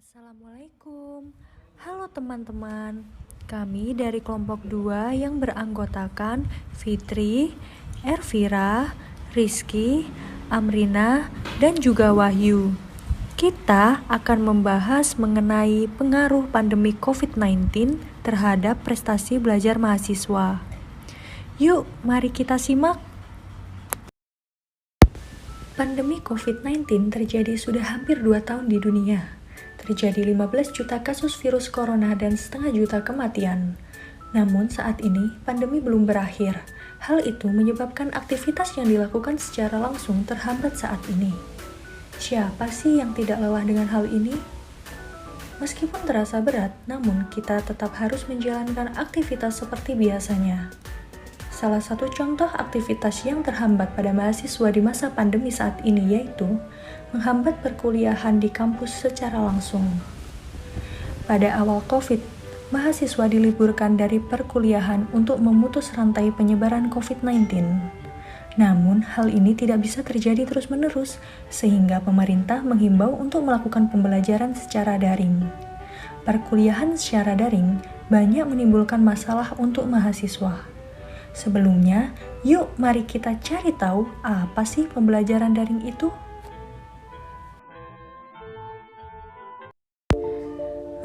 Assalamualaikum. Halo teman-teman. Kami dari kelompok 2 yang beranggotakan Fitri, Ervira, Rizky, Amrina, dan juga Wahyu. Kita akan membahas mengenai pengaruh pandemi COVID-19 terhadap prestasi belajar mahasiswa. Yuk, mari kita simak. Pandemi COVID-19 terjadi sudah hampir 2 tahun di dunia. Terjadi 15 juta kasus virus corona dan setengah juta kematian. Namun saat ini, pandemi belum berakhir. Hal itu menyebabkan aktivitas yang dilakukan secara langsung terhambat saat ini. Siapa sih yang tidak lelah dengan hal ini? Meskipun terasa berat, namun kita tetap harus menjalankan aktivitas seperti biasanya. Salah satu contoh aktivitas yang terhambat pada mahasiswa di masa pandemi saat ini yaitu menghambat perkuliahan di kampus secara langsung. Pada awal COVID, mahasiswa diliburkan dari perkuliahan untuk memutus rantai penyebaran COVID-19. Namun, hal ini tidak bisa terjadi terus-menerus, sehingga pemerintah menghimbau untuk melakukan pembelajaran secara daring. Perkuliahan secara daring banyak menimbulkan masalah untuk mahasiswa. Sebelumnya, yuk mari kita cari tahu apa sih pembelajaran daring itu.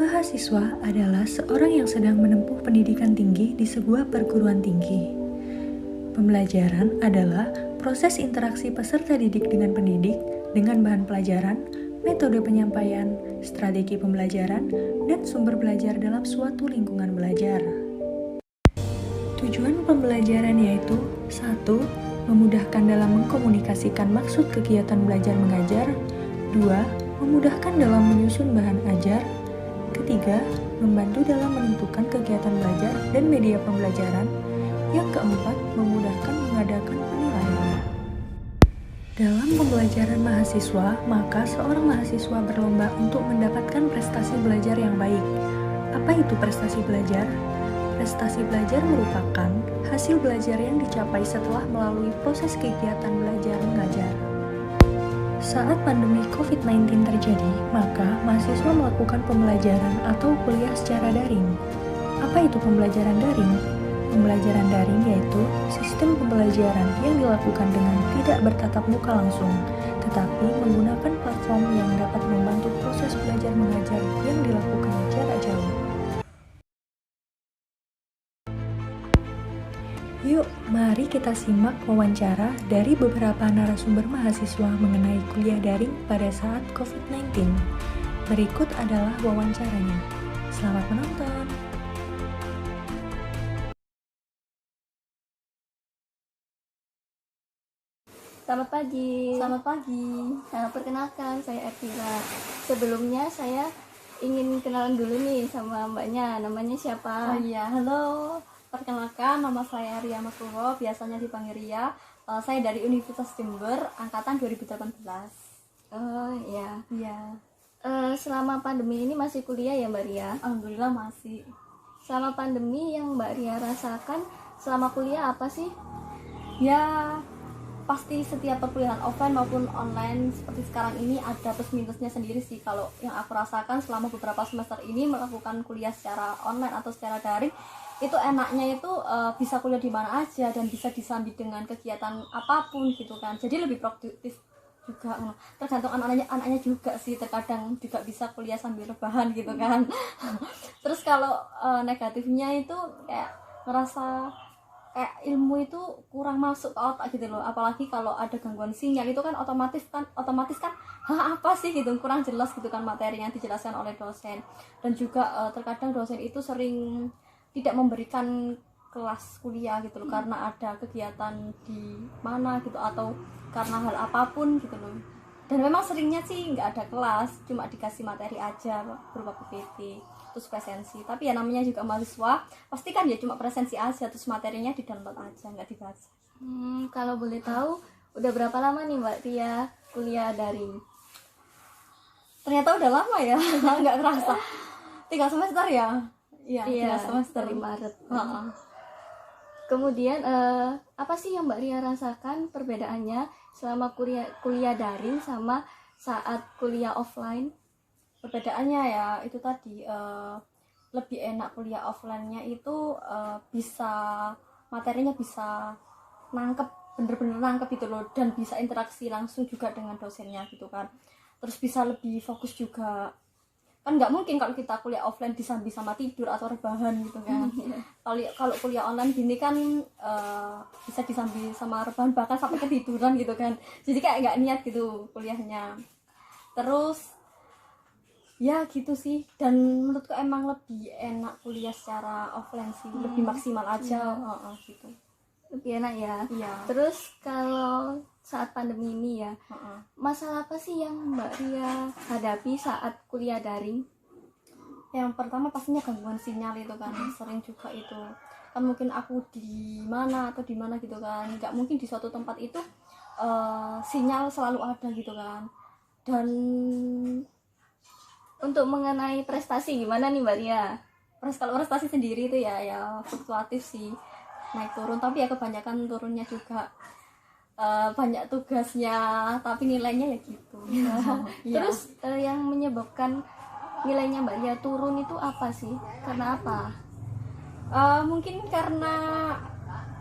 Mahasiswa adalah seorang yang sedang menempuh pendidikan tinggi di sebuah perguruan tinggi. Pembelajaran adalah proses interaksi peserta didik dengan pendidik dengan bahan pelajaran, metode penyampaian, strategi pembelajaran, dan sumber belajar dalam suatu lingkungan belajar. Tujuan pembelajaran yaitu 1. Memudahkan dalam mengkomunikasikan maksud kegiatan belajar mengajar. 2. Memudahkan dalam menyusun bahan ajar. Ketiga, membantu dalam menentukan kegiatan belajar dan media pembelajaran. Yang keempat, memudahkan mengadakan penilaian. Dalam pembelajaran mahasiswa, maka seorang mahasiswa berlomba untuk mendapatkan prestasi belajar yang baik. Apa itu prestasi belajar? Prestasi belajar merupakan hasil belajar yang dicapai setelah melalui proses kegiatan belajar mengajar. Saat pandemi COVID-19 terjadi, maka mahasiswa melakukan pembelajaran atau kuliah secara daring. Apa itu pembelajaran daring? Pembelajaran daring yaitu sistem pembelajaran yang dilakukan dengan tidak bertatap muka langsung, tetapi menggunakan platform yang dapat membantu proses belajar mengajar yang dilakukan jarak jauh. Yuk, mari kita simak wawancara dari beberapa narasumber mahasiswa mengenai kuliah daring pada saat COVID-19. Berikut adalah wawancaranya. Selamat menonton! Selamat pagi. Selamat pagi. Perkenalkan, saya Ervira. Sebelumnya saya ingin kenalan dulu nih sama mbaknya. Namanya siapa? Oh iya, halo. Perkenalkan, nama saya Ria Makuro, biasanya dipanggil Ria. Saya dari Universitas Jember, angkatan 2018. Oh iya. Iya. Selama pandemi ini masih kuliah ya Mbak Ria? Alhamdulillah masih. Selama pandemi yang Mbak Ria rasakan selama kuliah apa sih? Ya, pasti setiap perkuliahan offline maupun online seperti sekarang ini ada plus minusnya sendiri sih. Kalau yang aku rasakan selama beberapa semester ini melakukan kuliah secara online atau secara daring, itu enaknya itu bisa kuliah di mana aja dan bisa disambit dengan kegiatan apapun gitu kan, jadi lebih produktif juga. Tergantung anaknya juga sih, terkadang juga bisa kuliah sambil rebahan gitu kan. Terus kalau negatifnya itu kayak ngerasa kayak ilmu itu kurang masuk ke otak gitu loh, apalagi kalau ada gangguan sinyal itu kan otomatis kan apa sih gitu, kurang jelas gitu kan materi yang dijelaskan oleh dosen. Dan juga terkadang dosen itu sering tidak memberikan kelas kuliah gitu loh, karena ada kegiatan di mana gitu atau karena hal apapun gitu loh. Dan memang seringnya sih nggak ada kelas, cuma dikasih materi aja berupa PPT terus presensi. Tapi ya namanya juga mahasiswa, pasti kan ya cuma presensi aja, terus materinya di download aja, nggak dibaca. Kalau boleh tahu udah berapa lama nih Mbak Ria kuliah daring? Ternyata udah lama ya. Nggak kerasa 3 semester ya. Iya, 3 semester dari Maret. Kemudian apa sih yang Mbak Ria rasakan perbedaannya selama kuliah daring sama saat kuliah offline? Perbedaannya ya itu tadi, lebih enak kuliah offline-nya itu bisa materinya bisa nangkep, bener-bener nangkep gitu loh, dan bisa interaksi langsung juga dengan dosennya gitu kan. Terus bisa lebih fokus juga, kan nggak mungkin kalau kita kuliah offline disambi sama tidur atau rebahan gitu kan. Kalau kuliah online gini kan bisa disambi sama rebahan bahkan sampai ketiduran gitu kan, jadi kayak nggak niat gitu kuliahnya. Terus ya gitu sih, dan menurutku emang lebih enak kuliah secara offline sih, lebih maksimal aja. Gitu. Lebih enak ya. Iya. Terus kalau saat pandemi ini ya, masalah apa sih yang Mbak Ria hadapi saat kuliah daring? Yang pertama pastinya gangguan sinyal itu kan, sering juga itu kan, mungkin aku di mana atau di mana gitu kan, nggak mungkin di suatu tempat itu sinyal selalu ada gitu kan. Dan Untuk mengenai prestasi gimana nih Mbak Ria? kalau prestasi sendiri itu ya fluktuatif sih, naik turun, tapi ya kebanyakan turunnya juga banyak tugasnya tapi nilainya ya gitu. Terus yang menyebabkan nilainya Mbak Ria turun itu apa sih? Karena apa? Mungkin karena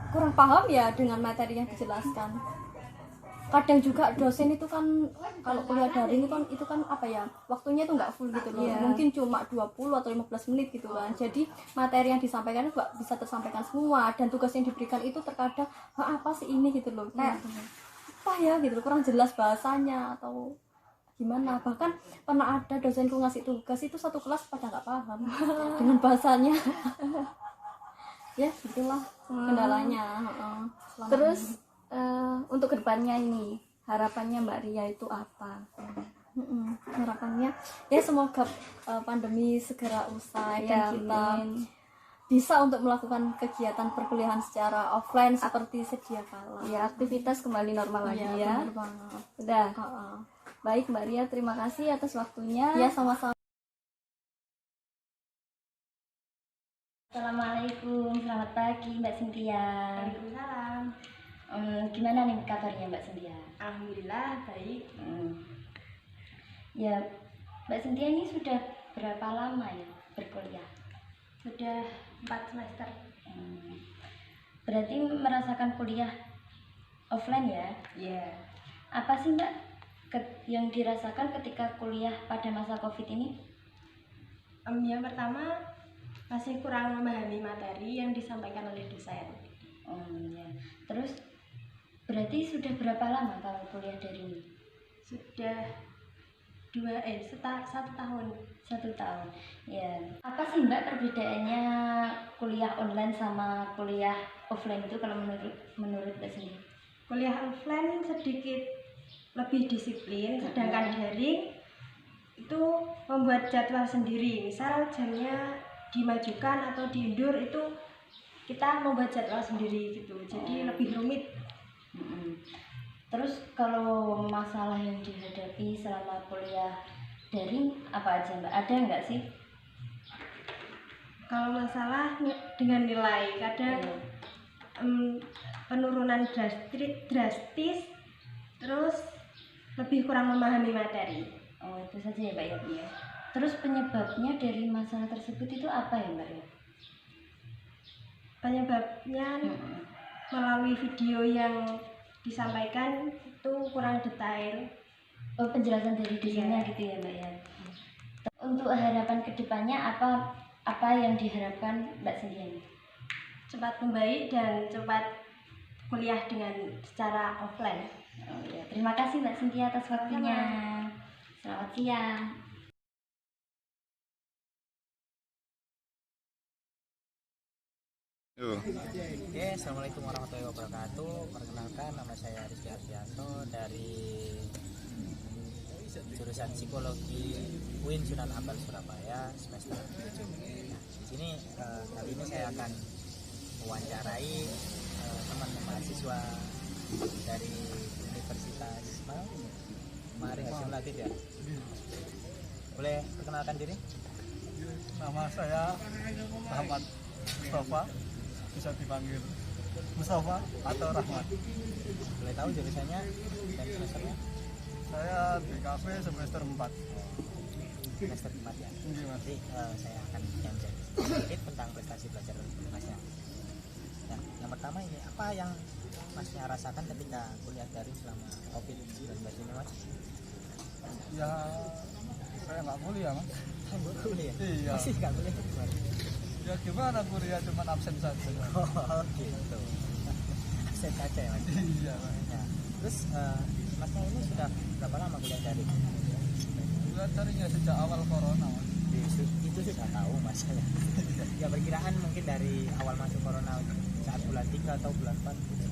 kurang paham ya dengan materi yang dijelaskan. Kadang juga dosen itu kan kalau kuliah daring itu kan apa ya, waktunya itu nggak full gitu loh. Mungkin cuma 20 atau 15 menit gitu kan. Jadi materi yang disampaikan itu nggak bisa tersampaikan semua, dan tugas yang diberikan itu terkadang apa sih ini gitu loh, kayak apa ya gitu loh, kurang jelas bahasanya atau gimana. Bahkan pernah ada dosenku ngasih tugas itu satu kelas pada nggak paham dengan bahasanya. Ya gitulah kendalanya. Terus untuk kedepannya ini harapannya Mbak Ria itu apa? Harapannya ya semoga pandemi segera usai dan kita bisa untuk melakukan kegiatan perkuliahan secara offline seperti sedia kala. Ya, aktivitas kembali normal lagi ya. Benar banget. Udah. Baik Mbak Ria, terima kasih atas waktunya. Ya, sama-sama. Assalamualaikum, selamat pagi Mbak Cynthia. Waalaikumsalam. Gimana nih kabarnya Mbak Cynthia? Alhamdulillah baik. Ya, Mbak Cynthia ini sudah berapa lama ya berkuliah? Sudah 4 semester. Berarti merasakan kuliah offline ya? Iya. Apa sih Mbak yang dirasakan ketika kuliah pada masa COVID ini? Yang pertama masih kurang memahami materi yang disampaikan oleh dosen. Ya. Terus berarti sudah berapa lama kalau kuliah daring? Sudah 1 tahun. 1 tahun. Ya. Apa sih Mbak perbedaannya kuliah online sama kuliah offline itu kalau menurut Mbak sendiri? Kuliah offline sedikit lebih disiplin, sedangkan daring itu membuat jadwal sendiri. Misal jamnya dimajukan atau diundur, itu kita membuat jadwal sendiri gitu. Jadi lebih rumit. Terus kalau masalah yang dihadapi selama kuliah daring apa aja Mbak? Ada nggak sih? Kalau masalah dengan nilai, kadang penurunan drastis, terus lebih kurang memahami materi. Oh, itu saja ya Mbak ya. Terus penyebabnya dari masalah tersebut itu apa ya Mbak ya? Penyebabnya melalui video yang disampaikan itu kurang detail. Oh, penjelasan dari dosennya gitu ya Mbak ya. Untuk harapan kedepannya apa yang diharapkan Mbak sendiri? Cepat membaik dan cepat kuliah dengan secara offline. Oh ya, terima kasih Mbak Cynthia atas waktunya. Selamat siang. Oke, assalamualaikum warahmatullahi wabarakatuh. Perkenalkan, nama saya Rizky Ardianto dari jurusan Psikologi UIN Sunan Ampel Surabaya semester 7. Nah, di sini kali ini saya akan mewawancarai teman-teman mahasiswa dari Universitas Mari Hasim Latif ya. Boleh perkenalkan diri? Nama saya Rahmat Mustafa, bisa dipanggil Mustafa atau Rahmat. Boleh tahu jurusannya dan semesternya? Saya di KP semester 4. semester kematian. Oke, Mas. Nanti saya akan menyampaikan sedikit tentang prestasi belajar masnya. Nah, yang pertama ini apa yang masnya rasakan ketika kuliah daring selama COVID-19 ini, Mas? Ya saya nggak kuliah, Mas. Nggak kuliah? Iya. Masih nggak kuliah gimana? Ya gimana kuliah, cuma absen saja. Oh gitu. Absen saja ya, Mas? Iya, Mas. Nah, terus masnya ini sudah berapa lama kuliah daring? Kuliah daringnya sejak awal corona, Mas. Itu sudah tahu Mas. Ya perkiraan mungkin dari awal masuk corona saat bulan 3 atau bulan 4 gitu,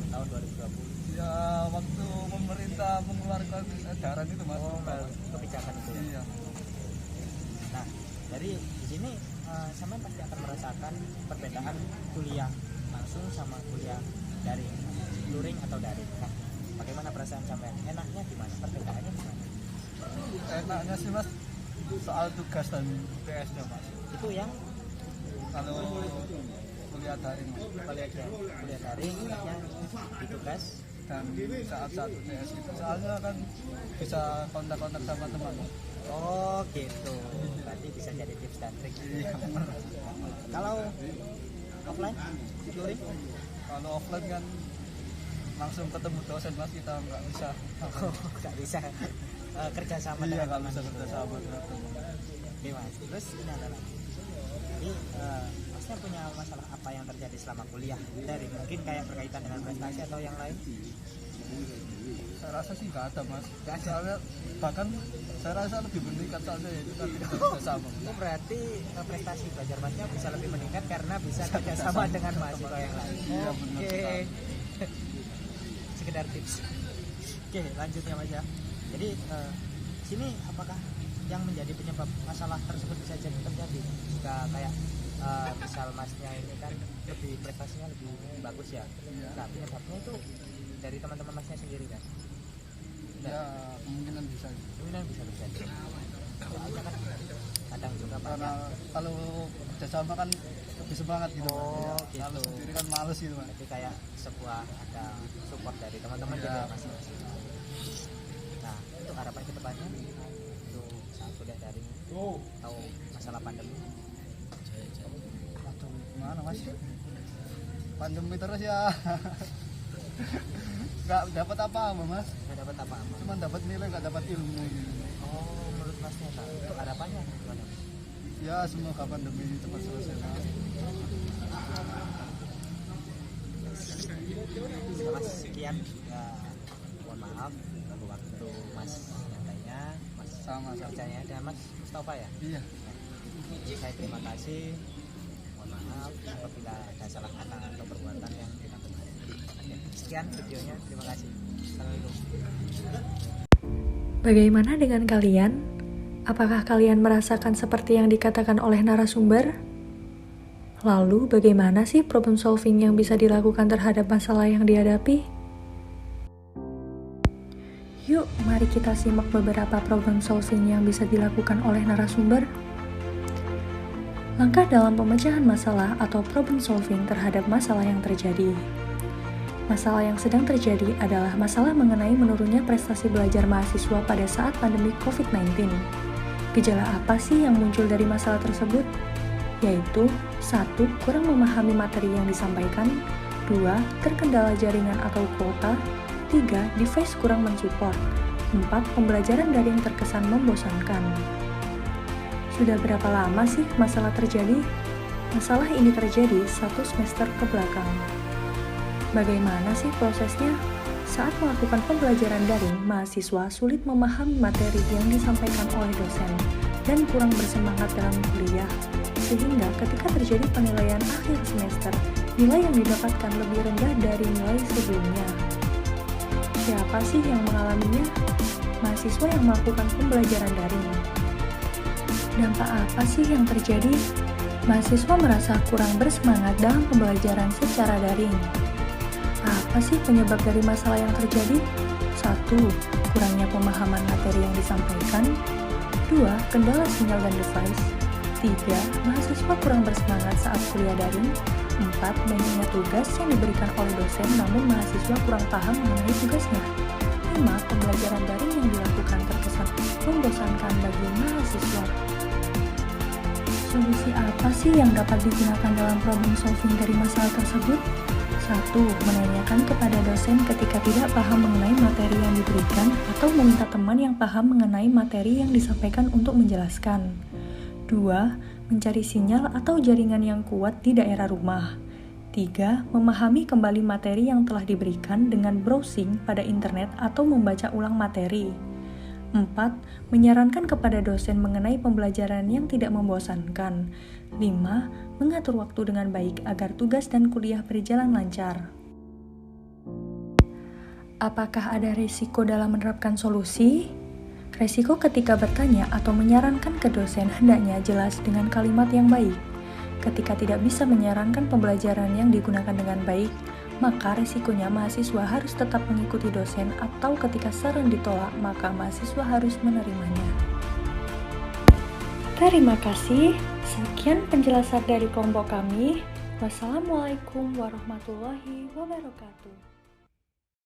tahun 2020. Ya waktu pemerintah mengeluarkan edaran itu, Mas. Oh, kebijakan itu. Iya. Nah, dari di sini sampean pasti akan merasakan perbedaan kuliah langsung sama kuliah daring, luring atau daring. Nah, bagaimana perasaan sampean? Enaknya gimana? Perbedaannya gimana? Enaknya sih, Mas, soal tugas dan UTS-nya, Mas. Itu yang Kalau kuliah daring, Mas. kuliah daring enaknya di tugas. Dan saat-saat UTS itu soalnya kan bisa kontak-kontak sama teman. Oh gitu, berarti bisa jadi tips dan trik. Iya. Kalau offline, luring? Kalau offline kan langsung ketemu dosen, Mas, kita nggak bisa. Nggak bisa kerja sama Iya, dengan nggak teman bisa gitu. kerja sama dengan teman. Oke Mas, terus ini ada lagi. Jadi Masnya punya masalah apa yang terjadi selama kuliah dari mungkin kayak berkaitan dengan prestasi atau yang lain? Saya rasa sih nggak ada, Mas. Nggak ada. Soalnya bahkan saya rasa lebih meningkat soalnya itu kan kita kerja sama. Itu berarti prestasi belajar Masnya bisa lebih meningkat karena bisa kerjasama dengan mahasiswa yang lain. Iya, benar Oke. sekali. Sekedar tips. Oke, lanjutnya Mas ya. Jadi sini apakah yang menjadi penyebab masalah tersebut bisa jadi terjadi? Jika kayak misal Masnya ini kan lebih prestasinya lebih bagus ya. Nah, penyebabnya itu dari teman-teman Masnya sendiri kan? Ya kemungkinan bisa. Kemungkinan bisa terjadi. Soalnya kan kadang juga Karena banyak. kalau kerjasama kan lebih semangat gitu, Mas. Oh, Ya, gitu. kalau sendiri kan males gitu, Mas. Jadi kayak sebuah ada support dari teman-teman juga Iya. masing-masing. Nah, untuk harapan ke depannya untuk saat kuliah daring atau masalah pandemi. Aduh, gimana, Mas? Pandemi terus ya. Nggak dapat apa-apa, Mas. Nggak dapat apa-apa. Cuma dapat nilai, nggak dapat ilmu. Oh, menurut Masnya nah, untuk harapannya gimana? Ya semoga pandemi ini cepat selesai, Mas. Mas sekian ya, mohon maaf ganggu waktu Mas nyatanya, Mas Sama-sama. kerjanya dan Mas Mustafa ya. Iya. Saya terima kasih. Mohon maaf apabila ada salah kata atau perbuatan yang tidak benar. Oke, sekian videonya. Terima kasih. Assalamualaikum. Bagaimana dengan kalian? Apakah kalian merasakan seperti yang dikatakan oleh narasumber? Lalu, bagaimana sih problem solving yang bisa dilakukan terhadap masalah yang dihadapi? Yuk, mari kita simak beberapa problem solving yang bisa dilakukan oleh narasumber. Langkah dalam pemecahan masalah atau problem solving terhadap masalah yang terjadi. Masalah yang sedang terjadi adalah masalah mengenai menurunnya prestasi belajar mahasiswa pada saat pandemi COVID-19. Gejala apa sih yang muncul dari masalah tersebut? Yaitu 1. Kurang memahami materi yang disampaikan, 2. Terkendala jaringan atau kuota, 3. Device kurang mensupport, 4. Pembelajaran daring terkesan membosankan. Sudah berapa lama sih masalah terjadi? Masalah ini terjadi 1 semester ke belakang. Bagaimana sih prosesnya? Saat melakukan pembelajaran daring, mahasiswa sulit memahami materi yang disampaikan oleh dosen dan kurang bersemangat dalam kuliah, sehingga ketika terjadi penilaian akhir semester, nilai yang didapatkan lebih rendah dari nilai sebelumnya. Siapa sih yang mengalaminya? Mahasiswa yang melakukan pembelajaran daring. Dampak apa sih yang terjadi? Mahasiswa merasa kurang bersemangat dalam pembelajaran secara daring. Apa sih penyebab dari masalah yang terjadi? 1. Kurangnya pemahaman materi yang disampaikan. 2. Kendala sinyal dan device. 3. Mahasiswa kurang bersemangat saat kuliah daring. 4. Banyaknya tugas yang diberikan oleh dosen namun mahasiswa kurang paham mengenai tugasnya. 5. Pembelajaran daring yang dilakukan terkesan membosankan bagi mahasiswa. Solusi apa sih yang dapat digunakan dalam problem solving dari masalah tersebut? 1. Menanyakan kepada dosen ketika tidak paham mengenai materi yang diberikan atau meminta teman yang paham mengenai materi yang disampaikan untuk menjelaskan. 2. Mencari sinyal atau jaringan yang kuat di daerah rumah. 3. Memahami kembali materi yang telah diberikan dengan browsing pada internet atau membaca ulang materi. 4. Menyarankan kepada dosen mengenai pembelajaran yang tidak membosankan. 5. Mengatur waktu dengan baik agar tugas dan kuliah berjalan lancar. Apakah ada risiko dalam menerapkan solusi? Risiko ketika bertanya atau menyarankan ke dosen hendaknya jelas dengan kalimat yang baik. Ketika tidak bisa menyarankan pembelajaran yang digunakan dengan baik, maka risikonya mahasiswa harus tetap mengikuti dosen atau ketika saran ditolak, maka mahasiswa harus menerimanya. Terima kasih. Sekian penjelasan dari kelompok kami. Wassalamualaikum warahmatullahi wabarakatuh.